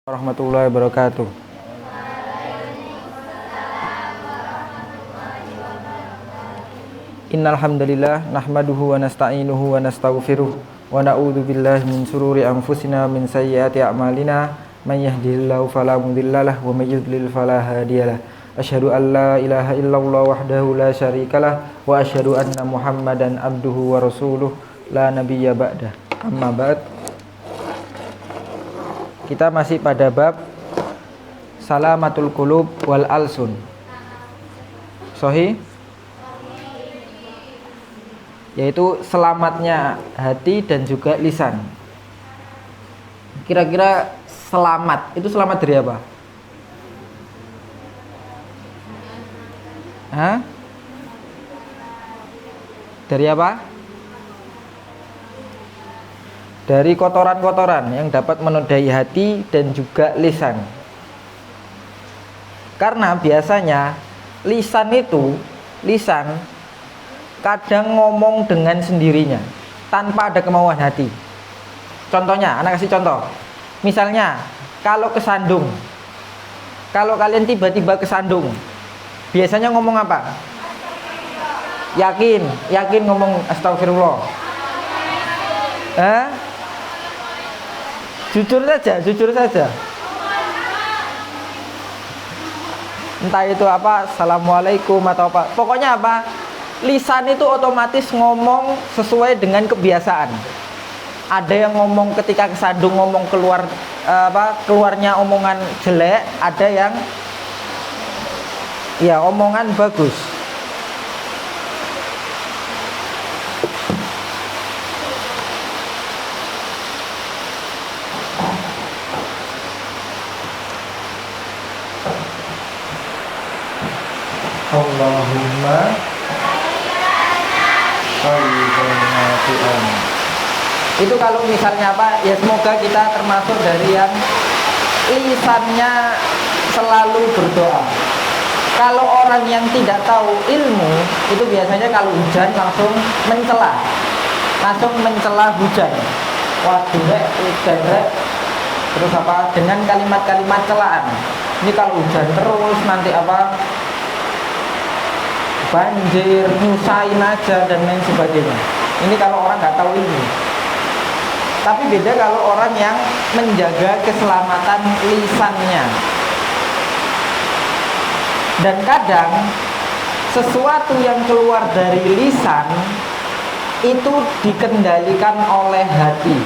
Warahmatullahi wabarakatuh. Innal hamdalillah nahmaduhu wa nasta'inuhu wa nastaghfiruh wa na'udzu billahi min shururi anfusina min sayyiati a'malina may yahdihillahu fala mudhillalah wa may yudlil fala hadiyalah. Asyhadu an la ilaha illallah wahdahu la syarikalah wa asyhadu anna Muhammadan abduhu wa rasuluh la nabiyya ba'dah. Amma ba'd. Kita masih pada bab salamatul qulub wal alsun. Sahih? Yaitu selamatnya hati dan juga lisan. Kira-kira selamat itu selamat dari apa? Hah? Dari apa? Dari kotoran-kotoran yang dapat menodai hati dan juga lisan. Karena biasanya lisan kadang ngomong dengan sendirinya tanpa ada kemauan hati. Contohnya, anak kasih contoh. Misalnya, kalau kesandung, kalau kalian tiba-tiba kesandung, biasanya ngomong apa? Yakin ngomong astagfirullah. Jujur saja. Entah itu apa, assalamualaikum atau apa. Pokoknya apa? Lisan itu otomatis ngomong sesuai dengan kebiasaan. Ada yang ngomong ketika kesandung ngomong keluarnya omongan jelek, ada yang ya omongan bagus. Allahumma sholli. Itu kalau misalnya apa? Ya semoga kita termasuk dari yang lisannya selalu berdoa. Kalau orang yang tidak tahu ilmu, itu biasanya kalau hujan langsung mencela hujan. Waduh, hujan, terus apa? Dengan kalimat-kalimat celaan. Ini kalau hujan terus nanti apa? Banjir, nyusahin aja dan lain sebagainya. Ini kalau orang nggak tahu ilmu. Tapi beda kalau orang yang menjaga keselamatan lisannya. Dan kadang sesuatu yang keluar dari lisan itu dikendalikan oleh hati.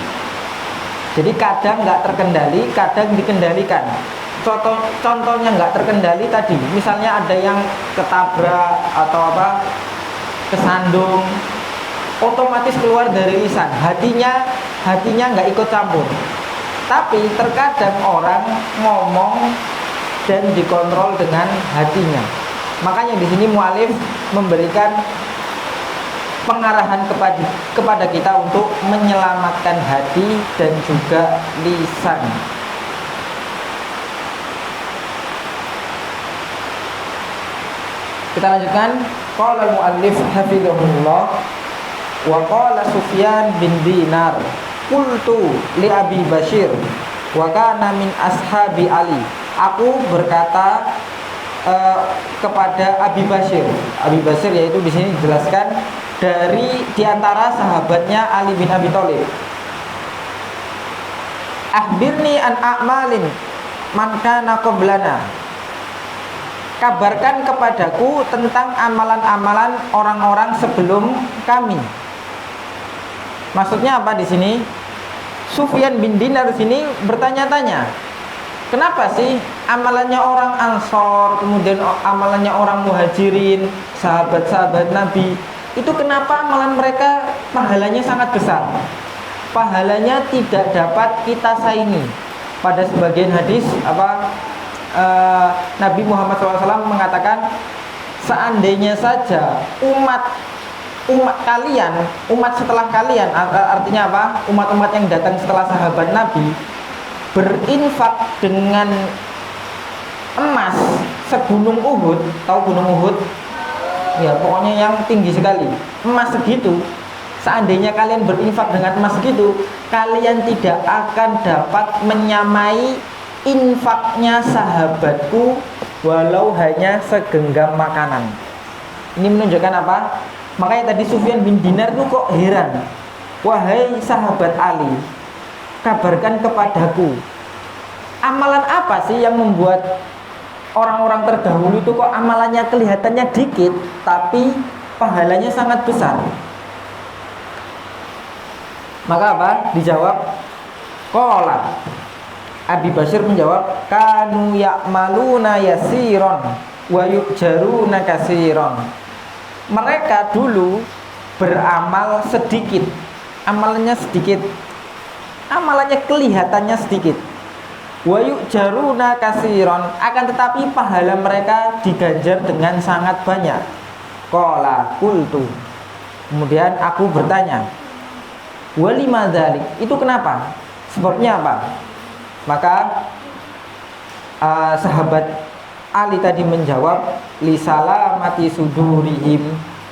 Jadi kadang nggak terkendali, kadang dikendalikan. Contohnya nggak terkendali tadi, misalnya ada yang ketabrak atau apa, kesandung, otomatis keluar dari lisan, hatinya nggak ikut campur. Tapi terkadang orang ngomong dan dikontrol dengan hatinya. Makanya di sini mu'alif memberikan pengarahan kepada kita untuk menyelamatkan hati dan juga lisan. Kita lanjutkan. Qala al-muallif hafizahullah wa qala Sufyan bin Dinar qultu li Abi Bashir wa kana min ashabi Ali. Aku berkata kepada Abi Bashir. Abi Bashir yaitu di sini dijelaskan dari diantara sahabatnya Ali bin Abi Thalib. Akhbirni an a'malin man kana qablana. Kabarkan kepadaku tentang amalan-amalan orang-orang sebelum kami. Maksudnya apa di sini? Sufyan bin Dinar di sini bertanya-tanya, kenapa sih amalannya orang Ansor, kemudian amalannya orang Muhajirin, sahabat-sahabat Nabi, itu kenapa amalan mereka pahalanya sangat besar? Pahalanya tidak dapat kita saingi. Pada sebagian hadis Nabi Muhammad SAW mengatakan, seandainya saja umat kalian, umat setelah kalian, artinya apa? Umat-umat yang datang setelah sahabat Nabi berinfak dengan emas segunung Uhud. Tahu gunung Uhud? Ya, pokoknya yang tinggi sekali. Emas segitu. Seandainya kalian berinfak dengan emas segitu, kalian tidak akan dapat menyamai infaknya sahabatku walau hanya segenggam makanan. Ini menunjukkan apa? Makanya tadi Sufyan bin Dinar itu kok heran. Wahai sahabat Ali, kabarkan kepadaku, amalan apa sih yang membuat orang-orang terdahulu itu kok amalannya kelihatannya dikit tapi pahalanya sangat besar? Maka apa? Dijawab, qala, Abi Basir menjawab, kanu ya'maluna yasiron wa yujaruna kasiron. Mereka dulu beramal sedikit, amalannya sedikit, amalannya kelihatannya sedikit. Wa yujaruna kasiron, akan tetapi pahala mereka diganjar dengan sangat banyak. Qala qultu, kemudian aku bertanya, walima dzalik, itu kenapa? Sebabnya apa? Maka sahabat Ali tadi menjawab, lisalamati sudurihim,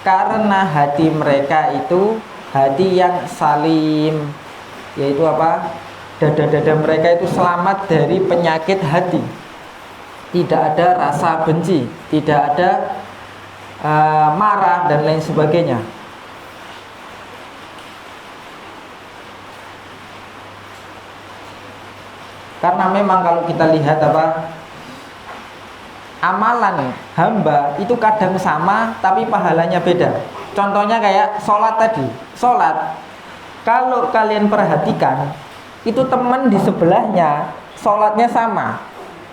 karena hati mereka itu hati yang salim, yaitu apa? Dada-dada mereka itu selamat dari penyakit hati. Tidak ada rasa benci, tidak ada marah dan lain sebagainya. Karena memang kalau kita lihat apa, amalan hamba itu kadang sama tapi pahalanya beda. Contohnya kayak sholat tadi. Sholat, kalau kalian perhatikan, itu teman di sebelahnya sholatnya sama,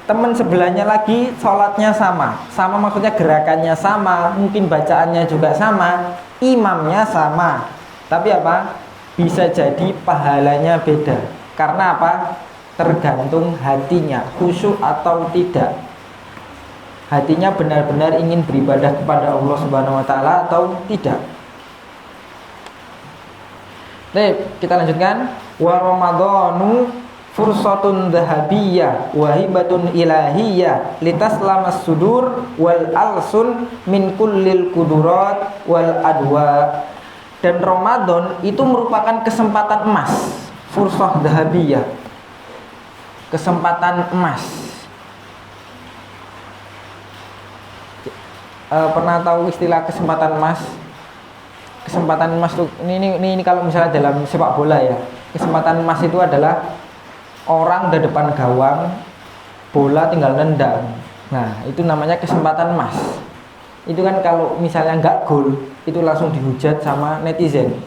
teman sebelahnya lagi sholatnya sama. Sama maksudnya gerakannya sama, mungkin bacaannya juga sama, imamnya sama, tapi apa, bisa jadi pahalanya beda. Karena apa? Tergantung hatinya, khusyuk atau tidak. Hatinya benar-benar ingin beribadah kepada Allah Subhanahu wa taala atau tidak. Baik, kita lanjutkan. Wa ramadhanu fursatun dhahabiyyah wa hibatun ilahiyyah litaslamas sudur wal alsun min kullil kudurat wal adwa. Dan Ramadan itu merupakan kesempatan emas, fursah dhahabiyyah, kesempatan emas. Pernah tahu istilah kesempatan emas? Kesempatan emas tuh ini kalau misalnya dalam sepak bola ya. Kesempatan emas itu adalah orang di depan gawang, bola tinggal nendang. Nah, itu namanya kesempatan emas. Itu kan kalau misalnya nggak gol, itu langsung dihujat sama netizen.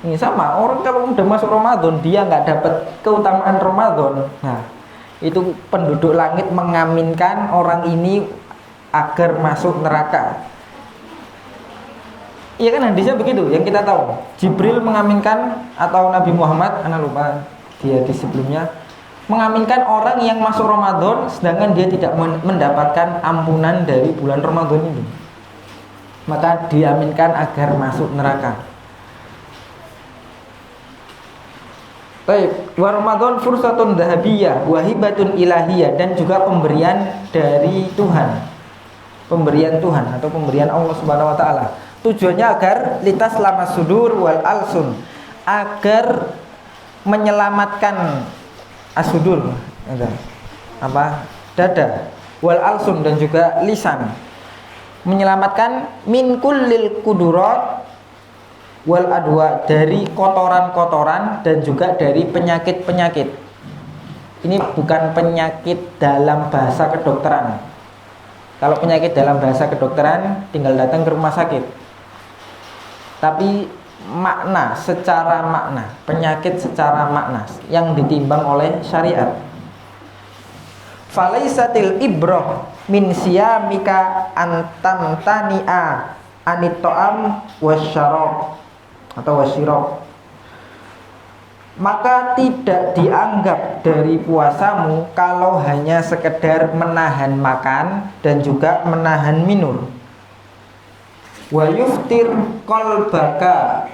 Ini sama, orang kalau udah masuk Ramadan dia nggak dapat keutamaan Ramadan. Nah, itu penduduk langit mengaminkan orang ini agar masuk neraka. Iya kan, hadisnya begitu yang kita tahu. Jibril mengaminkan, atau Nabi Muhammad, anak lupa dia di sebelumnya, mengaminkan orang yang masuk Ramadan sedangkan dia tidak mendapatkan ampunan dari bulan Ramadan ini, maka diaminkan agar masuk neraka. Baik, wa Ramadan fursatun dhahabiyyah wa hibatun ilahiyah, dan juga pemberian dari Tuhan. Pemberian Tuhan atau pemberian Allah Subhanahu wa taala. Tujuannya agar litas lamas sudur wal alsun, agar menyelamatkan asudur, apa? Dada, wal alsun, dan juga lisan. Menyelamatkan min kullil kudurat wal adwa, dari kotoran-kotoran dan juga dari penyakit-penyakit. Ini bukan penyakit dalam bahasa kedokteran. Kalau penyakit dalam bahasa kedokteran tinggal datang ke rumah sakit. Tapi makna, secara makna, penyakit secara makna yang ditimbang oleh syariat. Falaisatil ibrah min siyamika antam tani'a anit ta'am wasyarab atau wasyirab. Maka tidak dianggap dari puasamu kalau hanya sekedar menahan makan dan juga menahan minum. Wa yuftir qalbaka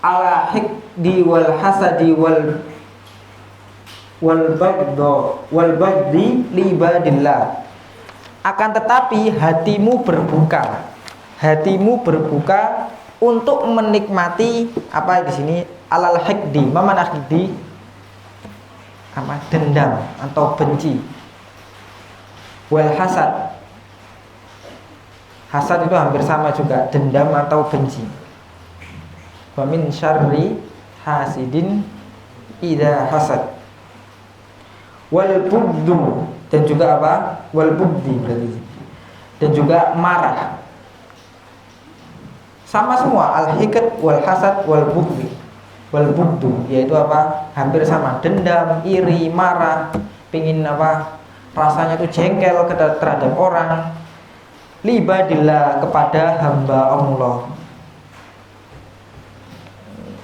ala hikdi wal hasadi wal bagdi li ibadillah. Akan tetapi hatimu berbuka untuk menikmati apa di sini alal hikdi. Mana hikdi? apa? Dendam atau benci. Wal hasad. Hasad itu hampir sama juga, dendam atau benci. Wa min syarri hasidin idza hasad. Wal bugdu, dan juga apa? Wal bugdi berarti. Dan juga marah. Sama semua, al-hiqd wal hasad wal bugdi. Wal bugdu yaitu apa? Hampir sama, dendam, iri, marah, pingin apa? Rasanya itu jengkel terhadap orang. Libadillah, kepada hamba Allah.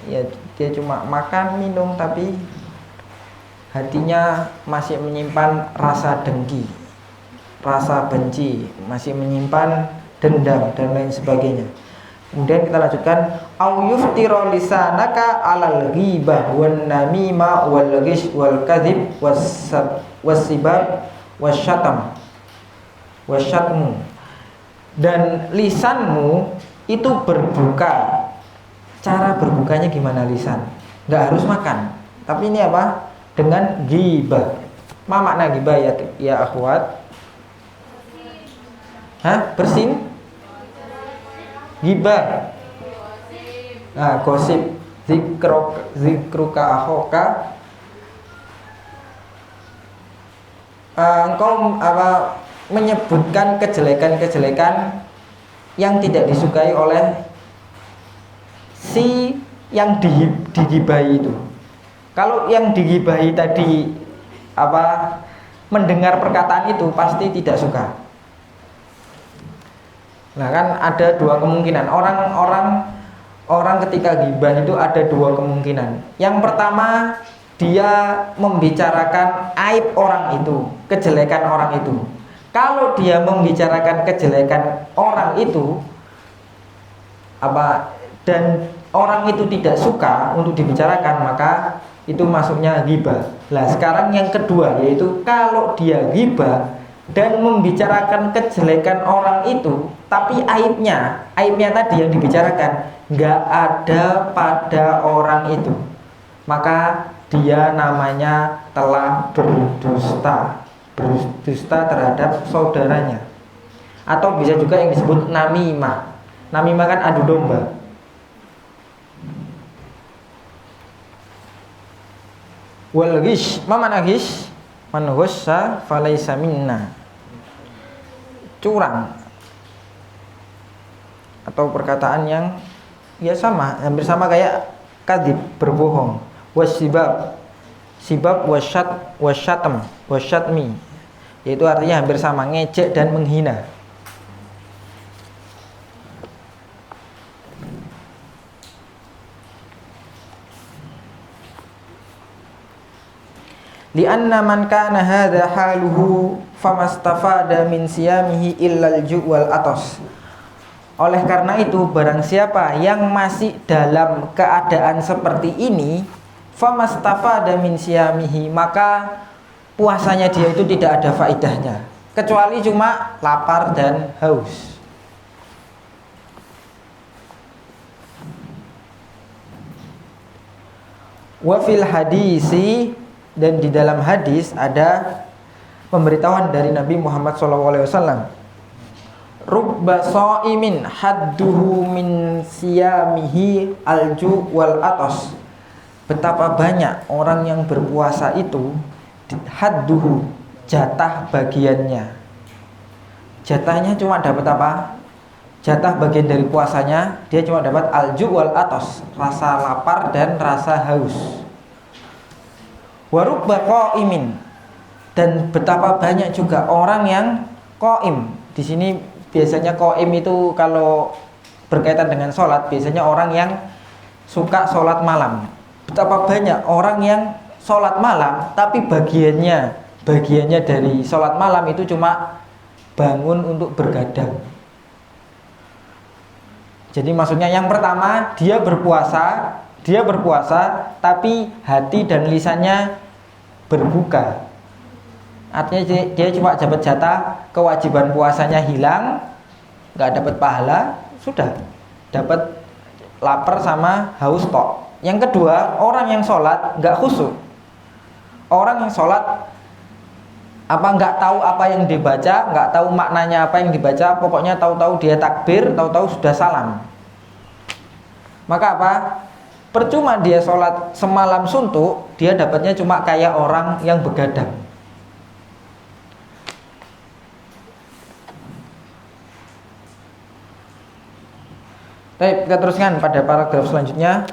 Ya, dia cuma makan, minum, tapi hatinya masih menyimpan rasa dengki, rasa benci, masih menyimpan dendam dan lain sebagainya. Kemudian kita lanjutkan, au yuftira lisanaka 'alal ghibah wan namimah wal ghish wal kadzib wasibab wasyatmu. Dan lisanmu itu berbuka. Cara berbukanya gimana lisan? Nggak harus makan, tapi ini apa? Dengan ghibah. Ma makna ghibah ya akhwat? Hah? Bersin? Ghibah. Nah, gosip. Zikruka akhoka. Engkau apa? Menyebutkan kejelekan-kejelekan yang tidak disukai oleh si yang digibahi itu. Kalau yang digibahi tadi apa, mendengar perkataan itu pasti tidak suka. Nah kan ada dua kemungkinan. Orang ketika gibah itu ada dua kemungkinan. Yang pertama, dia membicarakan aib orang itu, kejelekan orang itu. Kalau dia membicarakan kejelekan orang itu apa, dan orang itu tidak suka untuk dibicarakan, maka itu masuknya ghibah. Nah sekarang yang kedua, yaitu kalau dia ghibah dan membicarakan kejelekan orang itu, tapi aibnya tadi yang dibicarakan nggak ada pada orang itu, maka dia namanya telah berdusta terhadap saudaranya. Atau bisa juga yang disebut namimah. Namimah kan adu domba. Wal ghish, ma mana ghish? Man ghassa falaysa minna. Curang. Atau perkataan yang ya sama, hampir sama kayak kadzib, berbohong. Wasibab, sibab wasyatmi. Yaitu artinya hampir sama, ngejek dan menghina. Lianna man kana hadha haluhu famastafada min siyamihi illal ju' wal atos. Oleh karena itu, barang siapa yang masih dalam keadaan seperti ini, famastafada min siyamihi, maka puasanya dia itu tidak ada faedahnya, kecuali cuma lapar dan haus. Wa fil hadisi, dan di dalam hadis ada pemberitahuan dari Nabi Muhammad SAW. Rubba sha'imin hadduhu min siyamihi alju wal atos. Betapa banyak orang yang berpuasa itu hadduhu, jatah bagiannya. Jatahnya cuma dapat apa? Jatah bagian dari puasanya dia cuma dapat alju wal atos, rasa lapar dan rasa haus. Warubba qaimin, dan betapa banyak juga orang yang qaim. Di sini biasanya qaim itu kalau berkaitan dengan sholat, biasanya orang yang suka sholat malam. Betapa banyak orang yang sholat malam, tapi bagiannya dari sholat malam itu cuma bangun untuk bergadang. Jadi maksudnya yang pertama, dia berpuasa tapi hati dan lisannya berbuka. Artinya dia cuma dapat jatah, kewajiban puasanya hilang, nggak dapat pahala, sudah dapat lapar sama haus tok. Yang kedua, orang yang sholat nggak khusyuk. Orang yang sholat nggak tahu apa yang dibaca, nggak tahu maknanya apa yang dibaca, pokoknya tahu-tahu dia takbir, tahu-tahu sudah salam. Maka apa? Percuma dia sholat semalam suntuk, dia dapatnya cuma kayak orang yang begadang. Baik, kita teruskan pada paragraf selanjutnya.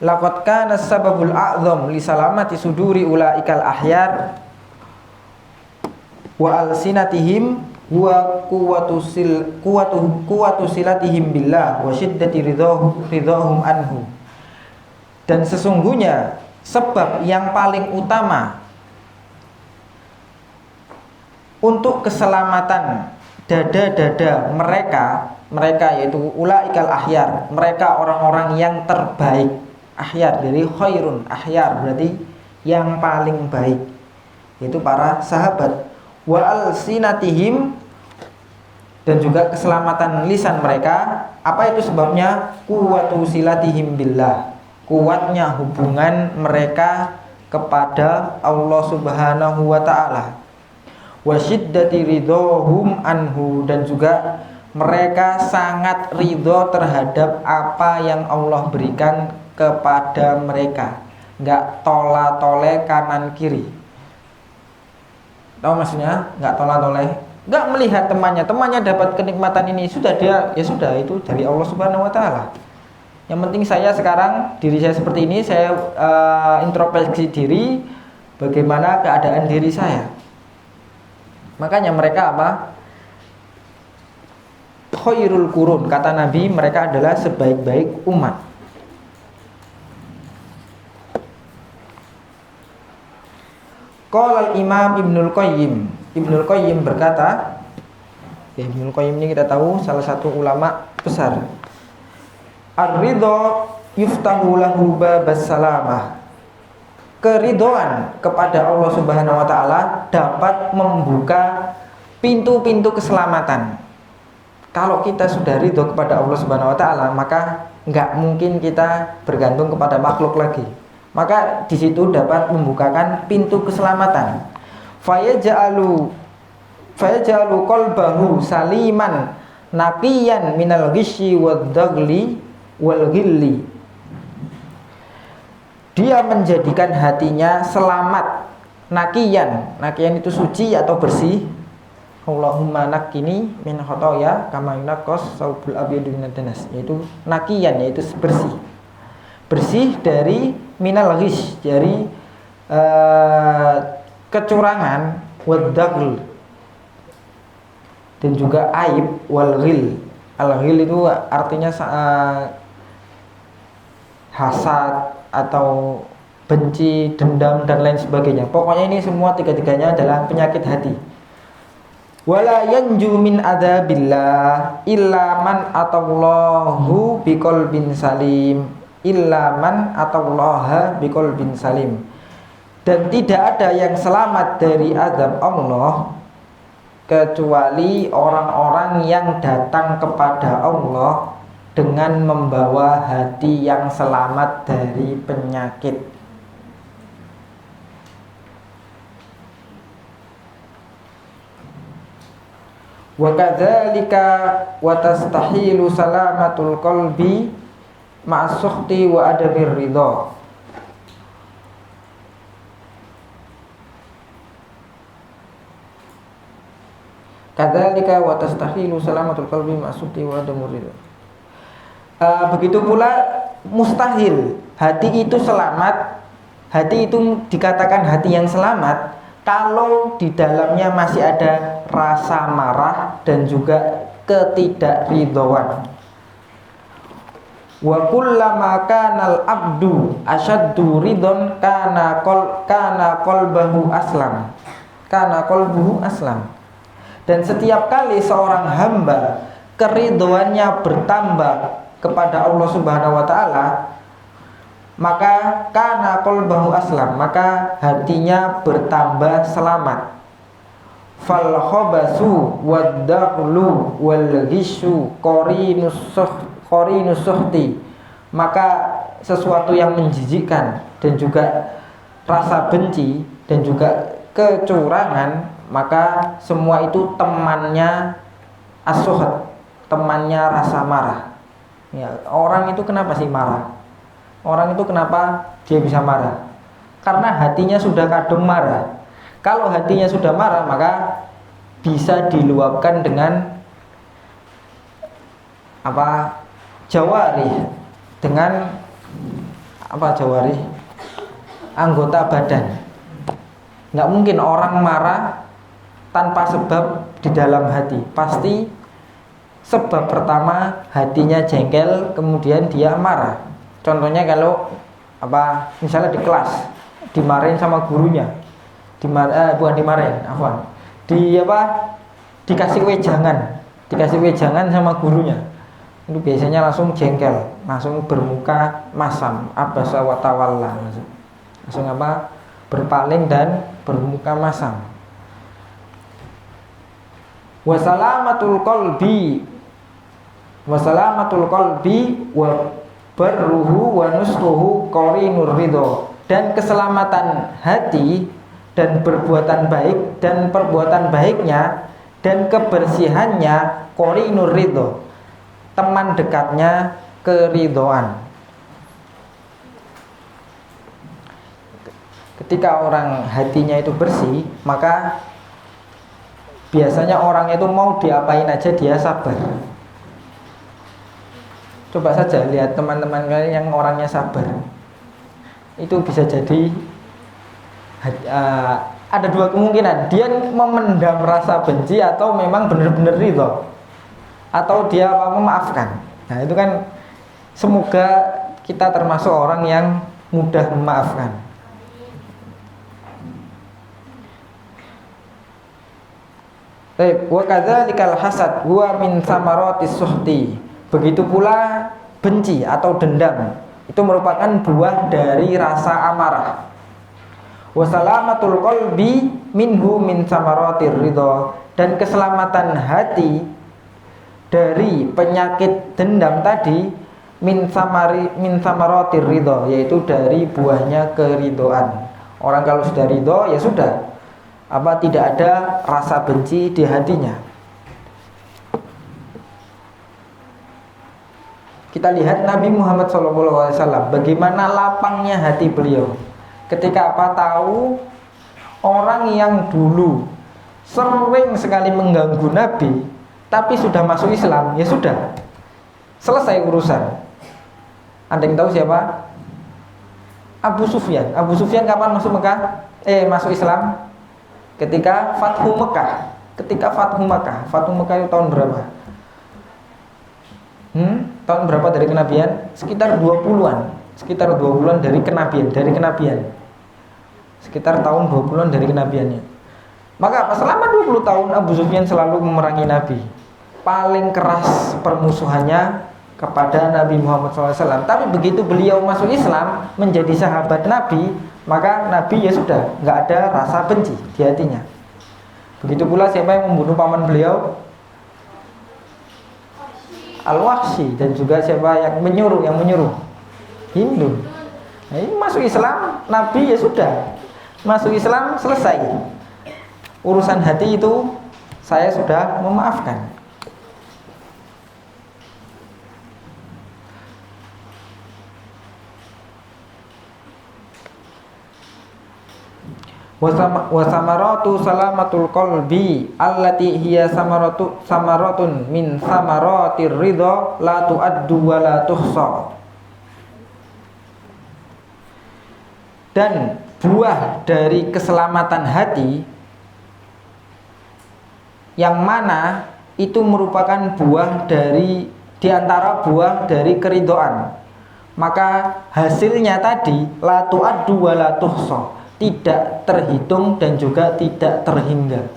Laqad kana sababul a'zam li salamati suduri ulaikal ahyar wa alsinatihim wa quwwatu silatihim billah wa syiddati ridhahum anhu. Dan sesungguhnya sebab yang paling utama untuk keselamatan dada-dada mereka yaitu ulaikal ahyar, mereka orang-orang yang terbaik. Ahyar dari khairun, ahyar berarti yang paling baik, yaitu para sahabat. Wa alsinatihim, dan juga keselamatan lisan mereka. Apa itu sebabnya? Quwwatu silatihim billah, kuatnya hubungan mereka kepada Allah Subhanahu wa taala. Wa syiddati ridhahum anhu, dan juga mereka sangat ridho terhadap apa yang Allah berikan kepada mereka, nggak tola-tole kanan kiri. Tahu maksudnya? Nggak tola-tole, nggak melihat temannya dapat kenikmatan ini, sudah dia, ya sudah, itu dari Allah Subhanahu wa taala. Yang penting saya sekarang, diri saya seperti ini, saya introspeksi diri, bagaimana keadaan diri saya. Makanya mereka apa? Khairul qurun, kata Nabi, mereka adalah sebaik-baik umat. Qala al-Imam Ibnul Qayyim berkata, ya, Ibnul Qayyim ini kita tahu salah satu ulama besar. Ar-ridha yuftahu lahu babas salamah. Keridhaan kepada Allah Subhanahu wa taala dapat membuka pintu-pintu keselamatan. Kalau kita sudah ridho kepada Allah Subhanahu wa taala, maka enggak mungkin kita bergantung kepada makhluk lagi. Maka di situ dapat membukakan pintu keselamatan. Fayaj'alu qalbahu saliman naqiyan minal ghisyi wad-daghli wal ghilli. Dia menjadikan hatinya selamat, naqiyan itu suci atau bersih. Allahumma naqqini min khotoya kama yunaqqas saubul abyadu minad danas, yaitu naqiyan, yaitu bersih dari minal ghish, dari kecurangan, wadaghl, dan juga aib, wal ghil. Al ghil itu artinya hasad atau benci, dendam, dan lain sebagainya. Pokoknya ini semua tiga-tiganya adalah penyakit hati. Wala yanju min adzabillah illa man atallahu biqalbin salim, dan tidak ada yang selamat dari azab Allah kecuali orang-orang yang datang kepada Allah dengan membawa hati yang selamat dari penyakit. Wa kadzalika wa tastahilu salamatul qalbi ma'as-sukhti wa adamir ridha. Kadzalika wa tastahilu salamatul qalbi ma'as-sukhti wa adamir ridha. Begitu pula mustahil hati itu selamat, hati itu dikatakan hati yang selamat kalau di dalamnya masih ada rasa marah dan juga ketidakridhoan. Wa kullama kanal abdu asyaddu ridhon kana qalbuhu aslam. Dan setiap kali seorang hamba keridhoannya bertambah kepada Allah Subhanahu wa taala, maka kana qalbuhu aslam, maka hatinya bertambah selamat. Fal khabasu wad-dakhlu wal ghishu qarinus sukhti, maka sesuatu yang menjijikkan dan juga rasa benci dan juga kecurangan, maka semua itu temannya as-sukhط, temannya rasa marah. Ya, orang itu kenapa sih marah? Orang itu kenapa dia bisa marah? Karena hatinya sudah kadung marah. Kalau hatinya sudah marah, maka bisa diluapkan dengan apa? Jawarih, dengan apa jawarih? Anggota badan. Nggak mungkin orang marah tanpa sebab di dalam hati. Pasti sebab pertama hatinya jengkel, kemudian dia marah. Contohnya kalau apa? Misalnya di kelas dimarahin sama gurunya, bukan dimarahin, afwan. Dikasih wejangan sama gurunya. Itu biasanya langsung jengkel, langsung bermuka masam, abasa wa tawalla, langsung apa? Berpaling dan bermuka masam. Wasalamatul qalbi wa barruhu wa nusruhu qarinur ridho. Dan keselamatan hati dan perbuatan baik dan perbuatan baiknya dan kebersihannya qarinur ridho, teman dekatnya keridhoan. Ketika orang hatinya itu bersih, maka biasanya orang itu mau diapain aja dia sabar. Coba saja lihat teman-teman kalian yang orangnya sabar. Itu bisa jadi ada dua kemungkinan. Dia memendam rasa benci atau memang benar-benar ridho, atau dia memaafkan. Nah itu kan, semoga kita termasuk orang yang mudah memaafkan. Wa kadzalikal hasad huwa min samaratis suhti. Begitu pula benci atau dendam itu merupakan buah dari rasa amarah. Wa salamatul qalbi minhu min samaratir ridha. Dan keselamatan hati dari penyakit dendam tadi min samaratir ridha, yaitu dari buahnya keridhaan. Orang kalau sudah ridho ya sudah, tidak ada rasa benci di hatinya. Kita lihat Nabi Muhammad SAW, bagaimana lapangnya hati beliau ketika tahu orang yang dulu sering sekali mengganggu Nabi tapi sudah masuk Islam, ya sudah selesai urusan. Anda yang tahu siapa? Abu Sufyan. Abu Sufyan kapan masuk Mekah? Masuk Islam? Ketika Fathu Mekah. Fathu Mekah itu tahun berapa? Tahun berapa dari kenabian? Sekitar 20-an. Sekitar 20-an dari kenabian. Sekitar tahun 20-an dari kenabiannya. Maka selama 20 tahun Abu Sufyan selalu memerangi Nabi. Paling keras permusuhannya kepada Nabi Muhammad SAW. Tapi begitu beliau masuk Islam, menjadi sahabat Nabi, maka Nabi ya sudah nggak ada rasa benci di hatinya. Begitu pula siapa yang membunuh paman beliau? Al-Wahsy. Dan juga siapa yang menyuruh? Hindu. Nah, ini masuk Islam, Nabi ya sudah masuk Islam, selesai. Urusan hati itu saya sudah memaafkan. Wa samaratu salamatul qalbi allati hiya samaratun min samaratir ridha la tu'addu wa la tuhsa. Dan buah dari keselamatan hati yang mana itu merupakan buah dari diantara buah dari keridhaan, maka hasilnya tadi la tu'addu wa la tuhsa, tidak terhitung dan juga tidak terhingga.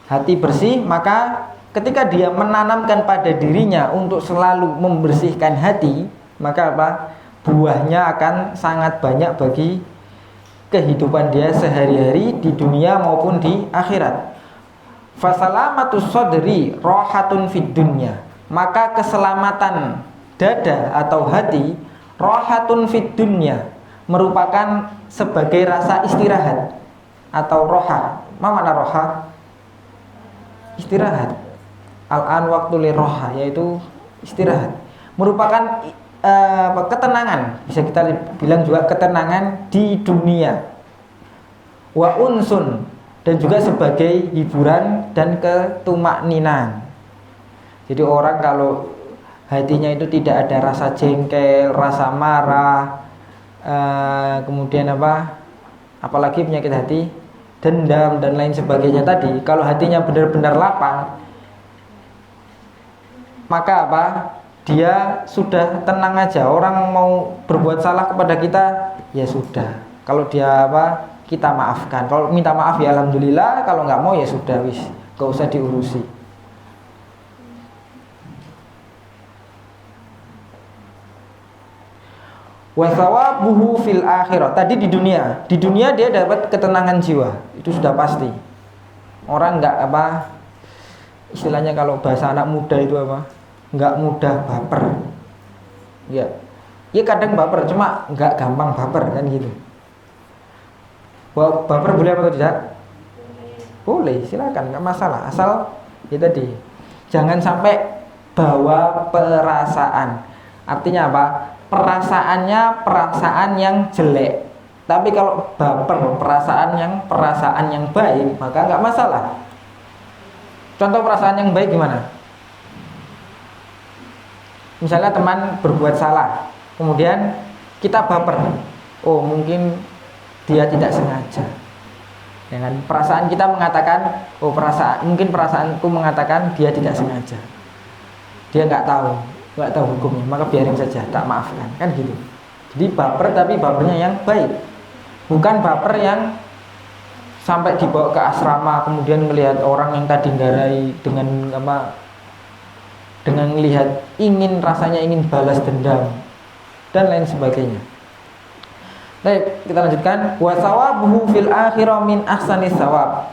Hati bersih, maka ketika dia menanamkan pada dirinya untuk selalu membersihkan hati, maka buahnya akan sangat banyak bagi kehidupan dia sehari-hari di dunia maupun di akhirat. Fasalamatus sadri rohatun fid dunya, maka keselamatan dada atau hati rohatun fid dunya, merupakan sebagai rasa istirahat atau roha. Apa makna roha? Istirahat. Al-an waktu li roha, yaitu istirahat. Merupakan ketenangan, bisa kita bilang juga ketenangan di dunia. Wa unsun, dan juga sebagai hiburan dan ketumakninan. Jadi orang kalau hatinya itu tidak ada rasa jengkel, rasa marah, kemudian apalagi penyakit hati, dendam dan lain sebagainya tadi, kalau hatinya benar-benar lapang, maka dia sudah tenang aja. Orang mau berbuat salah kepada kita, ya sudah. Kalau dia kita maafkan. Kalau minta maaf ya alhamdulillah, kalau nggak mau ya sudah wis, nggak usah diurusi. Wasawabuhu fil akhirah. Tadi di dunia dia dapat ketenangan jiwa, itu sudah pasti. Orang nggak istilahnya kalau bahasa anak muda itu nggak mudah baper. Ya kadang baper, cuma nggak gampang baper kan gitu. Baper boleh atau tidak? Boleh, silakan, nggak masalah. Asal ya tadi jangan sampai bawa perasaan. Artinya perasaannya perasaan yang jelek. Tapi kalau baper perasaan yang baik, maka nggak masalah. Contoh perasaan yang baik gimana? Misalnya teman berbuat salah, kemudian kita baper. Oh, mungkin dia tidak sengaja. Dengan perasaan kita mengatakan, oh mungkin perasaanku mengatakan dia tidak sengaja. Dia nggak tahu hukumnya, maka biarin saja, tak maafkan, kan gitu. Jadi baper, tapi bapernya yang baik, bukan baper yang sampai dibawa ke asrama, kemudian melihat orang yang tadi nggarai dengan melihat rasanya ingin balas dendam dan lain sebagainya. Baik, kita lanjutkan. Wa sawabuhu fil akhirah min ahsanis sawab.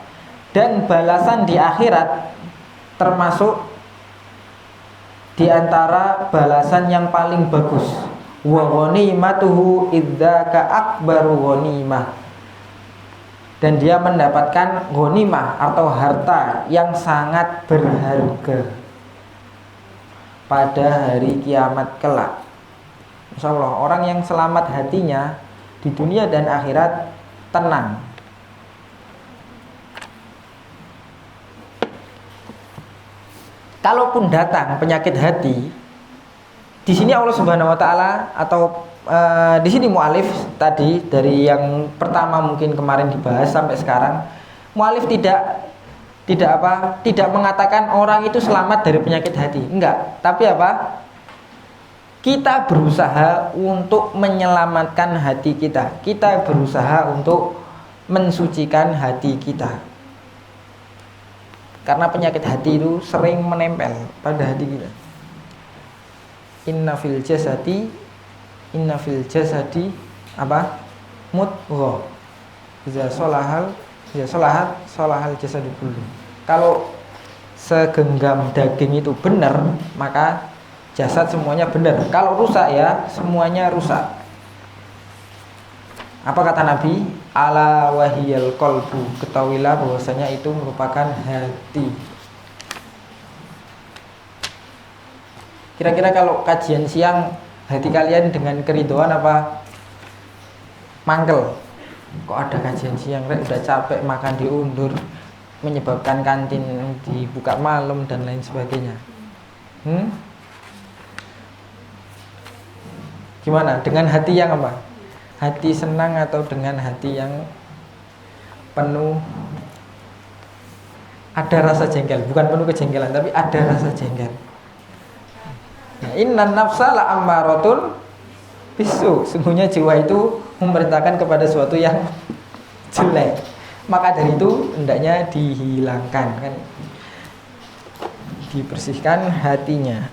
Dan balasan di akhirat termasuk di antara balasan yang paling bagus. Wa ghanimatuhu idzaka akbaru ghanimah. Dan dia mendapatkan ghanimah atau harta yang sangat berharga pada hari kiamat kelak. Insyaallah orang yang selamat hatinya di dunia dan akhirat tenang. Kalaupun datang penyakit hati, di sini Allah Subhanahu wa taala atau di sini mualif tadi dari yang pertama mungkin kemarin dibahas sampai sekarang, mualif tidak mengatakan orang itu selamat dari penyakit hati. Enggak, tapi kita berusaha untuk menyelamatkan hati kita. Kita berusaha untuk mensucikan hati kita. Karena penyakit hati itu sering menempel pada hati kita. Inna fil jasadi mudghah. Iza sholahat sholahal jasadu kullu. Kalau segenggam daging itu benar, maka jasad semuanya benar. Kalau rusak ya semuanya rusak. Apa kata Nabi? Ala wahiyal qalbu. Ketahuilah bahwasanya itu merupakan hati. Kira-kira kalau kajian siang hati kalian dengan keridhaan apa mangkel? Kok ada kajian siang, udah capek makan diundur, menyebabkan kantin dibuka malam dan lain sebagainya. Gimana? Dengan hati yang hati senang atau dengan hati yang penuh ada rasa jengkel? Bukan penuh kejengkelan, tapi ada rasa jengkel. Nah, innan nafsa la'ammaratun bisu. Sungguhnya jiwa itu memerintahkan kepada sesuatu yang jelek. Maka dari itu hendaknya dihilangkan, kan? Dibersihkan hatinya.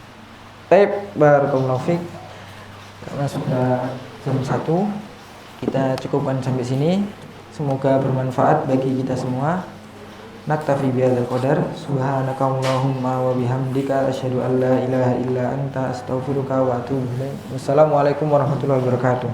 Baik, barakallahu fiik. Karena sudah jam 1, kita cukupkan sampai sini. Semoga bermanfaat bagi kita semua. Naktafi bihadzal qadar. Subhanakallahumma wa bihamdika asyhadu an la ilaha illa anta astaghfiruka wa atubu ilaik. Wassalamualaikum warahmatullahi wabarakatuh.